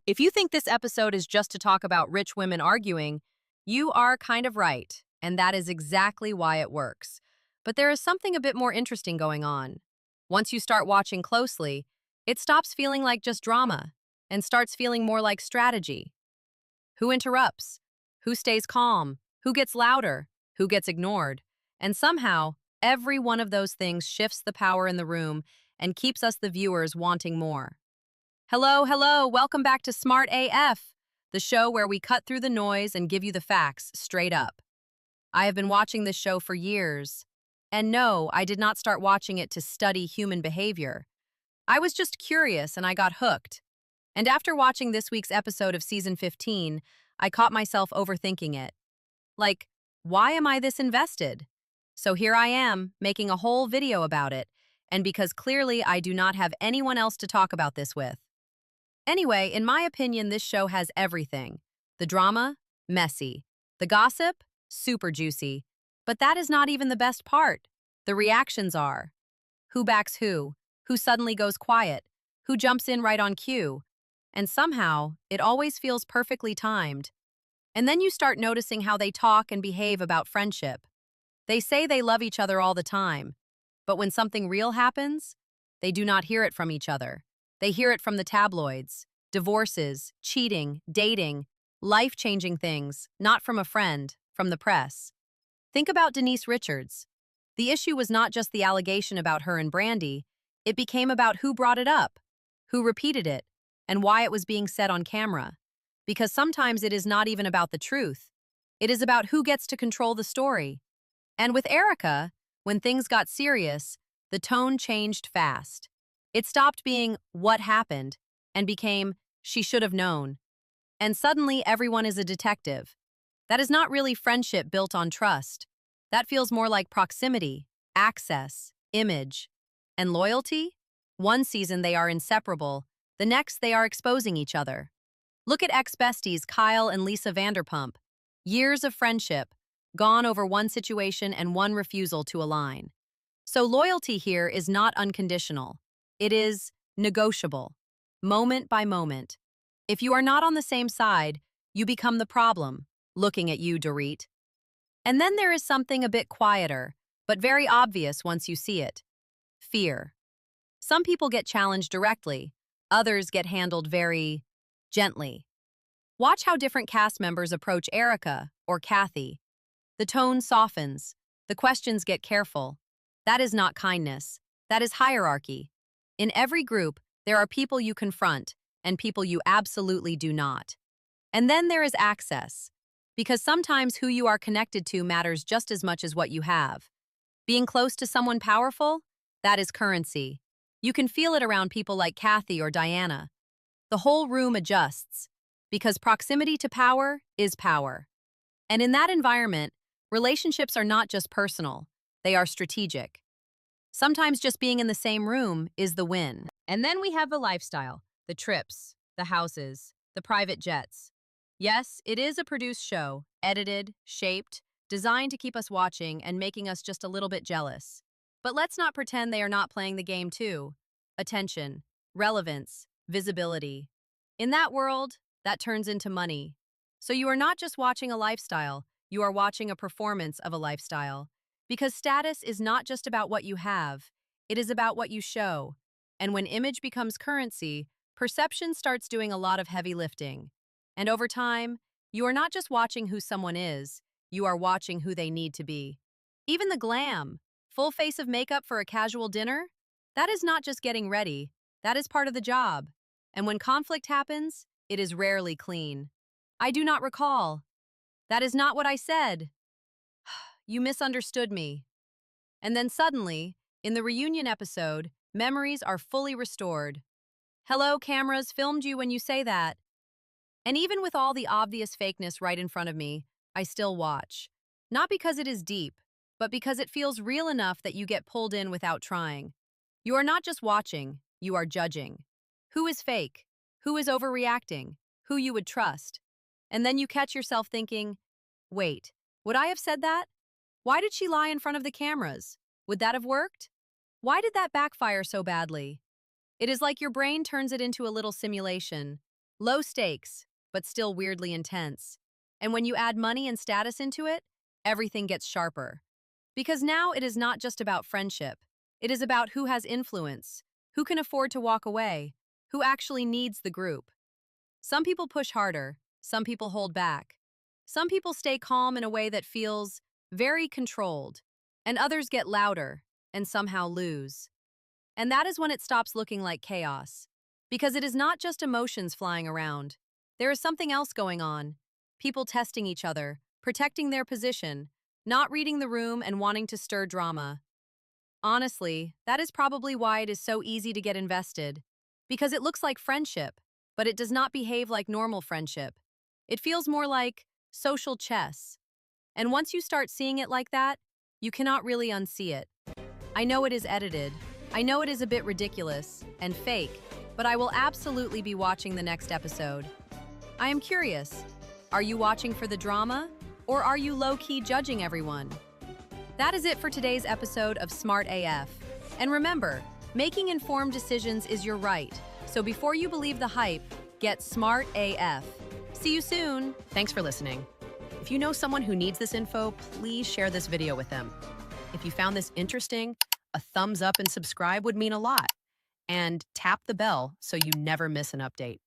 If you think this episode is just to talk about rich women arguing, you are kind of right, and that is exactly why it works. But there is something a bit more interesting going on. Once you start watching closely, it stops feeling like just drama and starts feeling more like strategy. Who interrupts? Who stays calm? Who gets louder? Who gets ignored? And somehow, every one of those things shifts the power in the room and keeps us, the viewers, wanting more. Hello, welcome back to Smart AF, the show where we cut through the noise and give you the facts straight up. I have been watching this show for years. And no, I did not start watching it to study human behavior. I was just curious and I got hooked. And after watching this week's episode of season 15, I caught myself overthinking it. Like, why am I this invested? So here I am, making a whole video about it, and because clearly I do not have anyone else to talk about this with. Anyway, in my opinion, this show has everything. The drama, messy. The gossip, super juicy. But that is not even the best part. The reactions are. Who backs who? Who suddenly goes quiet? Who jumps in right on cue? And somehow, it always feels perfectly timed. And then you start noticing how they talk and behave about friendship. They say they love each other all the time. But when something real happens, they do not hear it from each other. They hear it from the tabloids, divorces, cheating, dating, life-changing things, not from a friend, from the press. Think about Denise Richards. The issue was not just the allegation about her and Brandy, it became about who brought it up, who repeated it, and why it was being said on camera. Because sometimes it is not even about the truth. It is about who gets to control the story. And with Erika, when things got serious, the tone changed fast. It stopped being "what happened" and became "she should have known." And suddenly everyone is a detective. That is not really friendship built on trust. That feels more like proximity, access, image. And loyalty? One season they are inseparable, the next they are exposing each other. Look at ex-besties Kyle and Lisa Vanderpump. Years of friendship, gone over one situation and one refusal to align. So loyalty here is not unconditional. It is negotiable, moment by moment. If you are not on the same side, you become the problem. Looking at you, Dorit. And then there is something a bit quieter, but very obvious once you see it. Fear. Some people get challenged directly, others get handled very gently. Watch how different cast members approach Erika or Kathy. The tone softens, the questions get careful. That is not kindness, that is hierarchy. In every group, there are people you confront and people you absolutely do not. And then there is access, because sometimes who you are connected to matters just as much as what you have. Being close to someone powerful, that is currency. You can feel it around people like Kathy or Diana. The whole room adjusts, because proximity to power is power. And in that environment, relationships are not just personal, they are strategic. Sometimes just being in the same room is the win. And then we have the lifestyle, the trips, the houses, the private jets. Yes, it is a produced show, edited, shaped, designed to keep us watching and making us just a little bit jealous. But let's not pretend they are not playing the game too. Attention, relevance, visibility. In that world, that turns into money. So you are not just watching a lifestyle, you are watching a performance of a lifestyle. Because status is not just about what you have, it is about what you show. And when image becomes currency, perception starts doing a lot of heavy lifting. And over time, you are not just watching who someone is, you are watching who they need to be. Even the glam, full face of makeup for a casual dinner, that is not just getting ready, that is part of the job. And when conflict happens, it is rarely clean. I do not recall. That is not what I said. You misunderstood me. And then suddenly, in the reunion episode, memories are fully restored. Hello, cameras filmed you when you say that. And even with all the obvious fakeness right in front of me, I still watch. Not because it is deep, but because it feels real enough that you get pulled in without trying. You are not just watching, you are judging. Who is fake? Who is overreacting? Who you would trust? And then you catch yourself thinking, wait, would I have said that? Why did she lie in front of the cameras? Would that have worked? Why did that backfire so badly? It is like your brain turns it into a little simulation. Low stakes, but still weirdly intense. And when you add money and status into it, everything gets sharper. Because now it is not just about friendship. It is about who has influence, who can afford to walk away, who actually needs the group. Some people push harder, some people hold back. Some people stay calm in a way that feels very controlled, and others get louder and somehow lose. And that is when it stops looking like chaos. Because it is not just emotions flying around. There is something else going on. People testing each other, protecting their position, not reading the room and wanting to stir drama. Honestly, that is probably why it is so easy to get invested. Because it looks like friendship, but it does not behave like normal friendship. It feels more like social chess. And once you start seeing it like that, you cannot really unsee it. I know it is edited. I know it is a bit ridiculous and fake, but I will absolutely be watching the next episode. I am curious, are you watching for the drama, or are you low-key judging everyone? That is it for today's episode of Smart AF. And remember, making informed decisions is your right, so before you believe the hype, get Smart AF. See you soon! Thanks for listening. If you know someone who needs this info, please share this video with them. If you found this interesting, a thumbs up and subscribe would mean a lot. And tap the bell so you never miss an update.